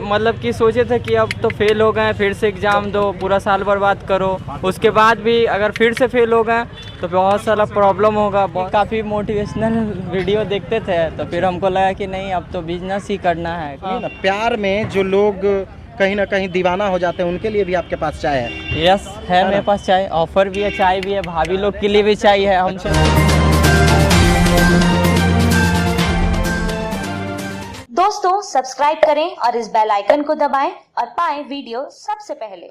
मतलब कि सोचे थे कि अब तो फेल हो गए, फिर से एग्ज़ाम दो, पूरा साल बर्बाद करो, उसके बाद भी अगर फिर से फेल हो गए तो बहुत सारा प्रॉब्लम होगा। काफ़ी मोटिवेशनल वीडियो देखते थे तो फिर हमको लगा कि नहीं अब तो बिजनेस ही करना है। ना प्यार में जो लोग कहीं ना कहीं दीवाना हो जाते हैं उनके लिए भी आपके पास चाय है? यस है मेरे पास चाय, ऑफर भी है, चाय भी है, भाभी लोग के लिए भी चाय है हमसे। दोस्तों सब्सक्राइब करें और इस बेल आइकन को दबाएं और पाएं वीडियो सबसे पहले।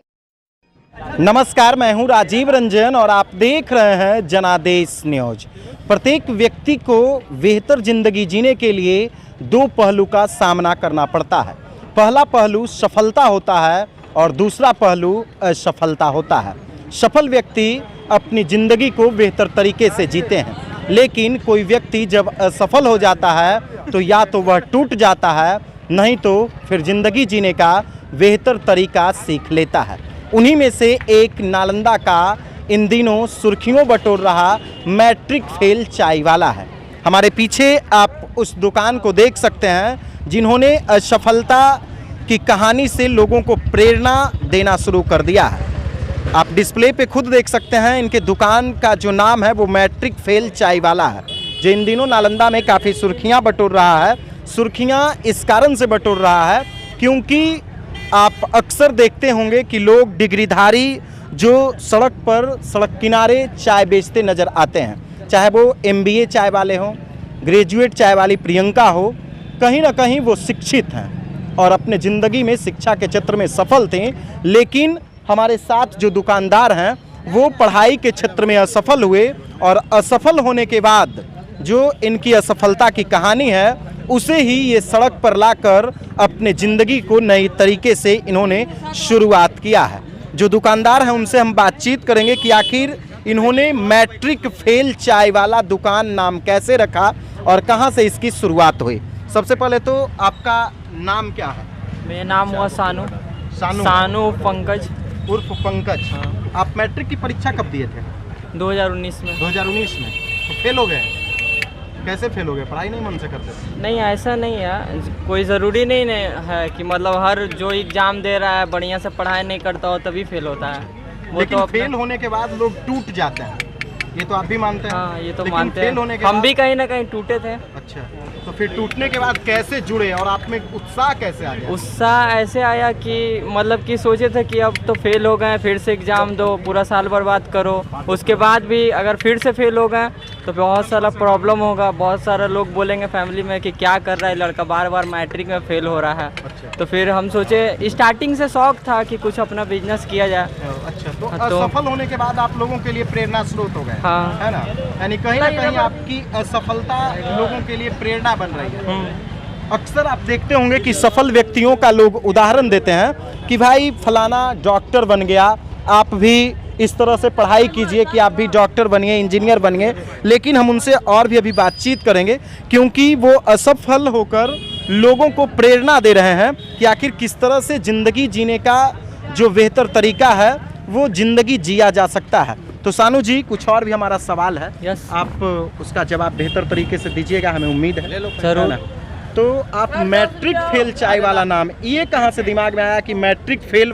नमस्कार, मैं हूं राजीव रंजन और आप देख रहे हैं जनादेश न्यूज। प्रत्येक व्यक्ति को बेहतर जिंदगी जीने के लिए दो पहलू का सामना करना पड़ता है। पहला पहलू सफलता होता है और दूसरा पहलू असफलता होता है। सफल व्यक्ति अपनी ज़िंदगी को बेहतर तरीके से जीते हैं, लेकिन कोई व्यक्ति जब असफल हो जाता है तो या तो वह टूट जाता है, नहीं तो फिर ज़िंदगी जीने का बेहतर तरीका सीख लेता है। उन्हीं में से एक नालंदा का इन दिनों सुर्खियों बटोर रहा मैट्रिक फेल चाय वाला है। हमारे पीछे आप उस दुकान को देख सकते हैं जिन्होंने असफलता की कहानी से लोगों को प्रेरणा देना शुरू कर दिया है। आप डिस्प्ले पे खुद देख सकते हैं, इनके दुकान का जो नाम है वो मैट्रिक फेल चाय वाला है, जो इन दिनों नालंदा में काफ़ी सुर्खियां बटोर रहा है। सुर्खियां इस कारण से बटोर रहा है क्योंकि आप अक्सर देखते होंगे कि लोग डिग्रीधारी जो सड़क किनारे चाय बेचते नज़र आते हैं, चाहे वो MBA चाय वाले हों, ग्रेजुएट चाय वाली प्रियंका हो, कहीं ना कहीं वो शिक्षित हैं और अपने ज़िंदगी में शिक्षा के क्षेत्र में सफल थे। लेकिन हमारे साथ जो दुकानदार हैं वो पढ़ाई के क्षेत्र में असफल हुए और असफल होने के बाद जो इनकी असफलता की कहानी है उसे ही ये सड़क पर लाकर अपने ज़िंदगी को नई तरीके से इन्होंने शुरुआत किया है। जो दुकानदार हैं उनसे हम बातचीत करेंगे कि आखिर इन्होंने मैट्रिक फेल चाय वाला दुकान नाम कैसे रखा और कहाँ से इसकी शुरुआत हुई। सबसे पहले तो आपका नाम क्या है? मेरा नाम हुआ सानू पंकज उर्फ पंकज। हाँ। आप मैट्रिक की परीक्षा कब दिए थे? 2019 में। 2019 में। तो फेल हो गए? कैसे फेल हो गए? पढ़ाई नहीं मन से करते थे? नहीं ऐसा नहीं है, कोई ज़रूरी नहीं है कि मतलब हर जो एग्ज़ाम दे रहा है बढ़िया से पढ़ाई नहीं करता हो तभी फेल होता है। वो लेकिन तो फेल होने के बाद लोग टूट जाते हैं, ये तो आप भी मानते हैं? हाँ ये तो लेकिन मानते फेल होने हैं, के हम बाद... भी कहीं ना कहीं टूटे थे। अच्छा, तो फिर टूटने के बाद कैसे जुड़े और आप में उत्साह कैसे आ गया? उत्साह ऐसे आया कि मतलब कि सोचे थे कि अब तो फेल हो गए, फिर से एग्ज़ाम दो, पूरा साल बर्बाद करो, उसके बाद भी अगर फिर से फेल हो गए तो बहुत सारा प्रॉब्लम होगा। बहुत सारे लोग बोलेंगे फैमिली में कि क्या कर रहा है लड़का, बार बार मैट्रिक में फेल हो रहा है। अच्छा। तो फिर हम सोचे, स्टार्टिंग से शौक था कि कुछ अपना बिजनेस किया जाए। अच्छा, तो असफल होने के बाद आप लोगों के लिए प्रेरणा स्रोत हो गए। हाँ है ना, यानी कहीं ना कहीं आपकी असफलता लोगों के लिए प्रेरणा बन रही है। अक्सर आप देखते होंगे कि सफल व्यक्तियों का लोग उदाहरण देते हैं कि भाई फलाना डॉक्टर बन गया, आप भी इस तरह से पढ़ाई कीजिए कि आप भी डॉक्टर बनिए, इंजीनियर बनिए। लेकिन हम उनसे और भी अभी बातचीत करेंगे क्योंकि वो असफल होकर लोगों को प्रेरणा दे रहे हैं कि आखिर किस तरह से ज़िंदगी जीने का जो बेहतर तरीका है वो ज़िंदगी जिया जा सकता है। तो सानू जी, कुछ और भी हमारा सवाल है। यस। आप उसका जवाब बेहतर तरीके से दीजिएगा, हमें उम्मीद है। जरूर। तो आप मैट्रिक फेल चाय वाला नाम ये कहाँ से दिमाग में आया कि मैट्रिक फेल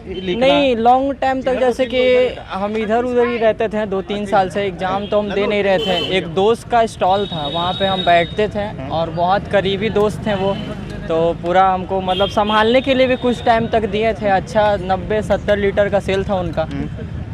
नहीं, लॉन्ग टाइम तक जैसे कि हम इधर उधर ही रहते थे, 2-3 साल से एग्ज़ाम तो हम दे नहीं रहे थे। एक दोस्त का स्टॉल था, वहाँ पे हम बैठते थे और बहुत करीबी दोस्त थे वो, तो पूरा हमको मतलब संभालने के लिए भी कुछ टाइम तक दिए थे। अच्छा 90-70 लीटर का सेल था उनका।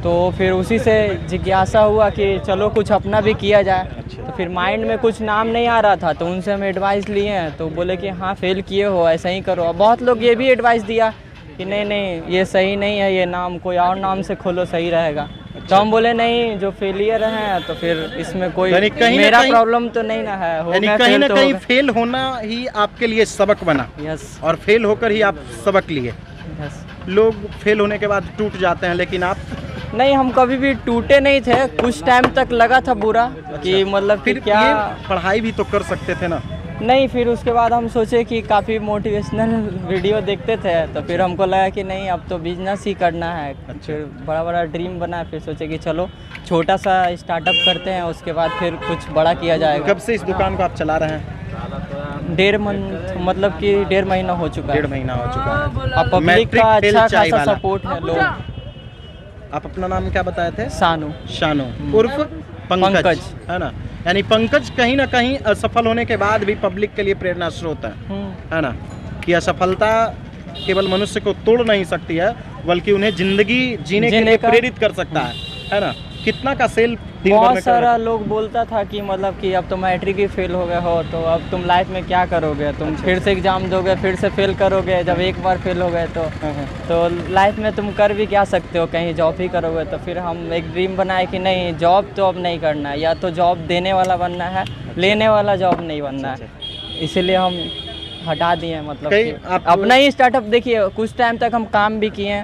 तो फिर उसी से जिज्ञासा हुआ कि चलो कुछ अपना भी किया जाए। तो फिर माइंड में कुछ नाम नहीं आ रहा था तो उनसे हम एडवाइस लिए हैं, तो बोले कि हाँ फेल किए हो ऐसा ही करो। अब बहुत लोग ये भी एडवाइस दिया कि नहीं ये सही नहीं है, ये नाम कोई और नाम से खोलो सही रहेगा। तो हम बोले नहीं, जो फेलियर हैं तो फिर इसमें कोई मेरा प्रॉब्लम तो नहीं ना है। कहीं ना कहीं फेल होना ही आपके लिए सबक बना। यस। और फेल होकर ही आप सबक लिए। यस। लोग फेल होने के बाद टूट जाते हैं, लेकिन आप नहीं, हम कभी भी टूटे नहीं थे। कुछ टाइम तक लगा था बुरा कि मतलब फिर क्या पढ़ाई भी तो कर सकते थे ना। नहीं, फिर उसके बाद हम सोचे कि काफ़ी मोटिवेशनल वीडियो देखते थे तो फिर हमको लगा कि नहीं अब तो बिजनेस ही करना है। फिर बड़ा बड़ा ड्रीम बना, फिर सोचे कि चलो छोटा सा स्टार्टअप करते हैं, उसके बाद फिर कुछ बड़ा किया जाएगा। कब से इस दुकान को आप चला रहे हैं? डेढ़ मंथ मतलब कि 1.5 महीना हो चुका है। 1.5 महीना हो चुका है। और पब्लिक मैट्रिक का फेल अच्छा चाय खासा वाला। सपोर्ट है लोग। आप अपना नाम क्या बताए थे? सानू। शानू उर्फ पंकज, पंकज। है ना। यानी पंकज कहीं ना कहीं असफल होने के बाद भी पब्लिक के लिए प्रेरणा स्रोत है ना, कि असफलता केवल मनुष्य को तोड़ नहीं सकती है बल्कि उन्हें जिंदगी जीने के लिए प्रेरित कर सकता है ना। कितना का सेल दिन भर बहुत में सारा लोग बोलता था कि मतलब कि अब तो मैट्रिक ही फेल हो गए हो तो अब तुम लाइफ में क्या करोगे, तुम फिर से एग्जाम दोगे, फिर से फेल करोगे। जब एक बार फेल हो गए तो लाइफ में तुम कर भी क्या सकते हो, कहीं जॉब ही करोगे। तो फिर हम एक ड्रीम बनाए कि नहीं, जॉब तो अब नहीं करना है, या तो जॉब देने वाला बनना है, लेने वाला जॉब नहीं बनना है। इसीलिए हम हटा दिए, मतलब कि अपना ही स्टार्टअप। देखिए कुछ टाइम तक हम काम भी किए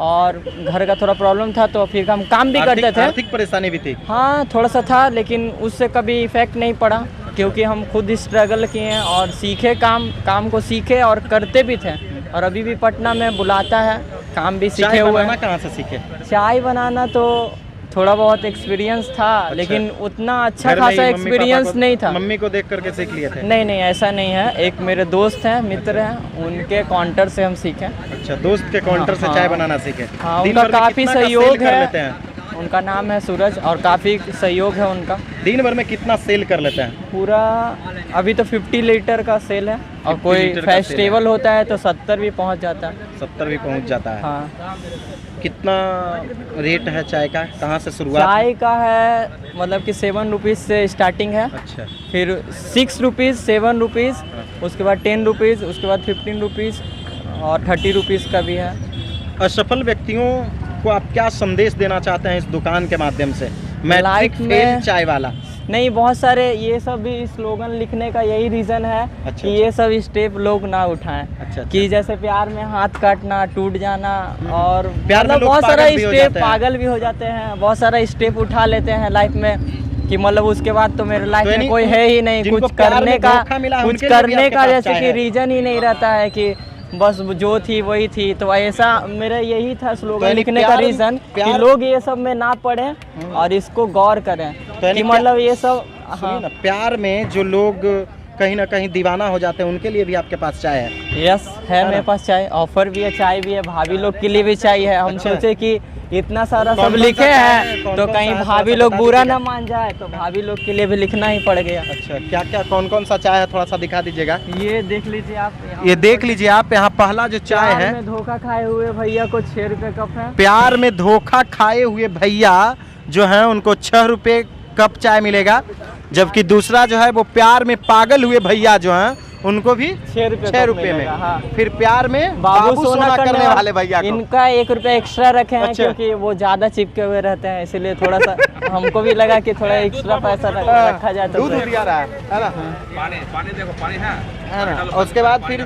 और घर का थोड़ा प्रॉब्लम था तो फिर हम काम भी करते थे। आर्थिक परेशानी भी थी। हाँ थोड़ा सा था, लेकिन उससे कभी इफेक्ट नहीं पड़ा क्योंकि हम खुद स्ट्रगल किए और सीखे, काम को सीखे और करते भी थे। और अभी भी पटना में बुलाता है, काम भी सीखे हुए हैं। कहाँ से सीखे? चाय बनाना तो थोड़ा बहुत एक्सपीरियंस था, लेकिन उतना अच्छा खासा एक्सपीरियंस नहीं था। मम्मी को देख करके सीख लिए थे? नहीं ऐसा नहीं है। एक मेरे दोस्त हैं, मित्र हैं, उनके काउंटर से हम सीखे। अच्छा, दोस्त के काउंटर से चाय बनाना सीखे। हाँ, उनका काफ़ी सहयोग है। उनका नाम है सूरज और काफ़ी सहयोग है उनका। दिन भर में कितना सेल कर लेते हैं? पूरा अभी तो 50 लीटर का सेल है और कोई फेस्टिवल होता है तो 70 भी पहुंच जाता है। 70 भी पहुंच जाता है। हाँ। कितना रेट है चाय का? कहाँ से शुरुआत? चाय का है मतलब कि 7 रुपीज़ से स्टार्टिंग है। अच्छा। फिर 6 रुपीज़, 7 रुपीज़, उसके बाद 10 रुपीज़, उसके बाद 15 रुपीज़ और 30 रुपीज़ का भी है। असफल व्यक्तियों को आप क्या संदेश देना चाहते हैं इस दुकान के माध्यम से? मैट्रिक फेल चाय वाला नहीं, बहुत सारे ये सब भी स्लोगन लिखने का यही रीज़न है। अच्छा, कि ये सब स्टेप लोग ना उठाएं। अच्छा। कि जैसे प्यार में हाथ काटना, टूट जाना और प्यार में मतलब लोग बहुत सारा पागल भी हो स्टेप जाते हैं। पागल भी हो जाते हैं। बहुत सारा स्टेप उठा लेते हैं लाइफ में कि मतलब उसके बाद तो मेरे लाइफ में कोई है ही नहीं, कुछ करने का जैसे कि रीज़न ही नहीं रहता है कि बस जो थी वही थी। तो ऐसा मेरा यही था स्लोगन लिखने का रीज़न कि लोग ये सब में ना पढ़ें और इसको गौर करें कि मतलब ये सब। हाँ, प्यार में जो लोग कहीं ना कहीं दीवाना हो जाते हैं उनके लिए भी आपके पास चाय है? यस है, मेरे पास चाय ऑफर भी है, चाय भी है, भाभी लोग के लिए भी चाय है। हम सोचे कि इतना सारा सब लिखे हैं तो कहीं भाभी लोग बुरा ना मान जाए, तो भाभी लोग के लिए भी लिखना ही पड़ गया। अच्छा, क्या क्या कौन सा चाय है थोड़ा सा दिखा दीजिएगा। ये देख लीजिए आप, ये देख लीजिए आप, यहाँ पहला जो चाय है, में धोखा खाए हुए भैया को 6 रुपए कप है। प्यार में धोखा खाए हुए भैया जो है उनको 6 रुपए कप चाय मिलेगा, जबकि दूसरा जो है वो प्यार में पागल हुए भैया जो हैं उनको भी 6 रुपए में। हाँ। फिर प्यार में बाबू सोना करने वाले भैया को इनका 1 रुपया एक्स्ट्रा रखे हैं। अच्छा। क्योंकि वो ज़्यादा चिपके हुए रहते हैं, इसीलिए थोड़ा सा हमको भी लगा कि थोड़ा एक्स्ट्रा पैसा रखा जाए तो दूध दिया रहा है ना। पानी देखो, पानी है ना। और उसके बाद फिर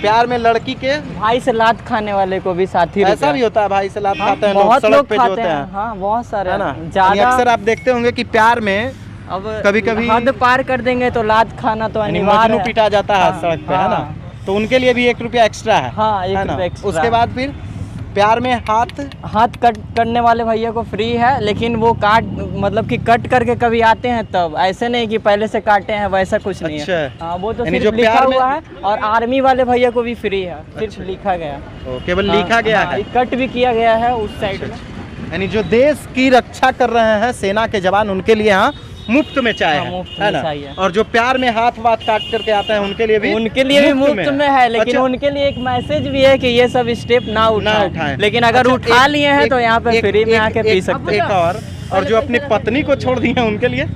प्यार में लड़की के भाई से लात खाने वाले को भी साथी ऐसा भी होता है, भाई से लात खाते हैं लोग बहुत सड़क लोग पे जो खाते होते हैं, हाँ बहुत सारे है ना। ज़्यादा अक्सर आप देखते होंगे कि प्यार में अब कभी-कभी हद पार कर देंगे तो लात खाना तो अनिवार्य मजनू है। पिटा जाता है सड़क पे, है ना। हाँ। तो उनके लिए भी 1 रुपया एक्स्ट्रा है। हाँ, 1 है ना? रुपया एक्स्ट्रा। उसके बाद फिर प्यार में हाथ कट करने वाले भैया को फ्री है, लेकिन वो मतलब कि कट करके कभी आते हैं तब, ऐसे नहीं कि पहले से काटे हैं, वैसा कुछ नहीं है। अच्छा। हाँ, वो तो यानी सिर्फ जो लिखा प्यार में- हुआ है। और आर्मी वाले भैया को भी फ्री है, सिर्फ लिखा गया। केवल हाँ, लिखा गया हाँ, है। कट भी किया गया है उस साइड में। यानी जो देश की रक्षा कर रहे हैं सेना के जवान, उनके लिए यहाँ मुफ्त में चाय हाँ, है, मुफ्त है में ना। चाय है। और जो प्यार में हाथ काट करके आते हैं उनके लिए भी मुफ्त में है, लेकिन अच्छा। उनके लिए एक मैसेज भी है कि ये सब स्टेप ना उठाएं। लेकिन अगर अच्छा, उठा लिए हैं तो यहाँ पे फ्री में आके पी सकते हैं। एक और जो अपनी पत्नी को छोड़ दिए हैं उनके लिए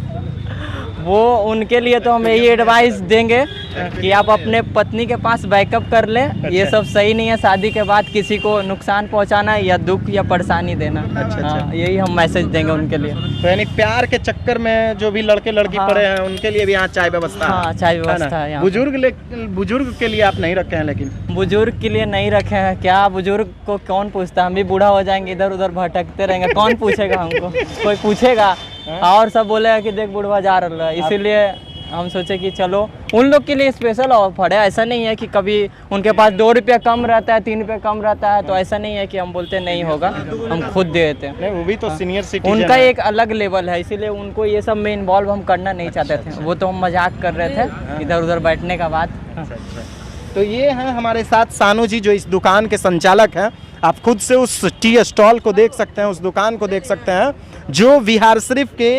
वो उनके लिए तो हम यही एडवाइस देंगे कि आप अपने पत्नी के पास बैकअप कर लें। ये सब सही नहीं है, शादी के बाद किसी को नुकसान पहुंचाना या दुख या परेशानी देना। अच्छा। हाँ, यही हम मैसेज देंगे उनके लिए। तो यानी प्यार के चक्कर में जो भी लड़के लड़की हाँ। पड़े हैं उनके लिए भी यहाँ चाय व्यवस्था है। हाँ, चाय व्यवस्था है यहाँ। बुजुर्ग के लिए आप नहीं रखे हैं? लेकिन बुजुर्ग के लिए नहीं रखे हैं। क्या बुजुर्ग को कौन पूछता है? हम भी बूढ़ा हो जाएंगे, इधर उधर भटकते रहेंगे, कौन पूछेगा हमको? कोई पूछेगा और सब बोलेगा कि देख बुढ़वा जा रहा है। इसीलिए हम सोचे कि चलो उन लोग के लिए स्पेशल ऑफर है। ऐसा नहीं है कि कभी उनके पास 2 रुपये कम रहता है, 3 रुपये कम रहता है, तो ऐसा नहीं है कि हम बोलते नहीं होगा, हम खुद दे देते हैं। नहीं, वो भी तो सीनियर सिटीजन उनका है। एक अलग लेवल है, इसीलिए उनको ये सब में इन्वॉल्व हम करना नहीं चाहते थे। वो तो हम मजाक कर रहे थे इधर उधर बैठने का बात। तो ये हैं हमारे साथ सानू जी, जो इस दुकान के संचालक हैं। आप खुद से उस टी स्टॉल को देख सकते हैं, उस दुकान को देख सकते हैं, जो विहार शरीफ के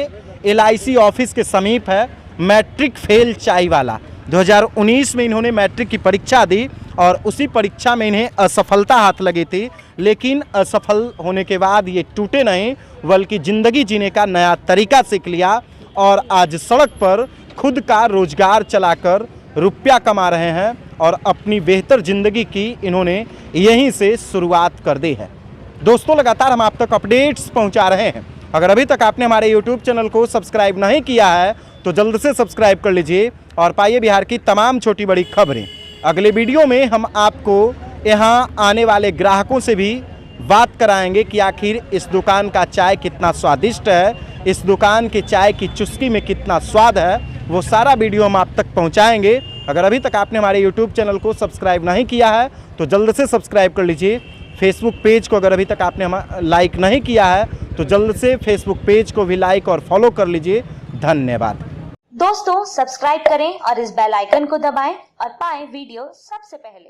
LIC ऑफिस के समीप है। मैट्रिक फेल चाय वाला। 2019 में इन्होंने मैट्रिक की परीक्षा दी और उसी परीक्षा में इन्हें असफलता हाथ लगी थी, लेकिन असफल होने के बाद ये टूटे नहीं, बल्कि ज़िंदगी जीने का नया तरीका सीख लिया और आज सड़क पर खुद का रोजगार चलाकर रुपया कमा रहे हैं और अपनी बेहतर ज़िंदगी की इन्होंने यहीं से शुरुआत कर दी है। दोस्तों, लगातार हम आप तक अपडेट्स पहुंचा रहे हैं। अगर अभी तक आपने हमारे YouTube चैनल को सब्सक्राइब नहीं किया है तो जल्द से सब्सक्राइब कर लीजिए और पाइए बिहार की तमाम छोटी बड़ी खबरें। अगले वीडियो में हम आपको यहाँ आने वाले ग्राहकों से भी बात कराएंगे कि आखिर इस दुकान का चाय कितना स्वादिष्ट है, इस दुकान के चाय की चुस्की में कितना स्वाद है, वो सारा वीडियो हम आप तक पहुंचाएंगे। अगर अभी तक आपने हमारे YouTube चैनल को सब्सक्राइब नहीं किया है तो जल्द से सब्सक्राइब कर लीजिए। फेसबुक पेज को अगर अभी तक आपने लाइक नहीं किया है तो जल्द से फेसबुक पेज को भी लाइक और फॉलो कर लीजिए। धन्यवाद। दोस्तों, सब्सक्राइब करें और इस बेल आइकन को दबाएं और पाएं वीडियो सबसे पहले।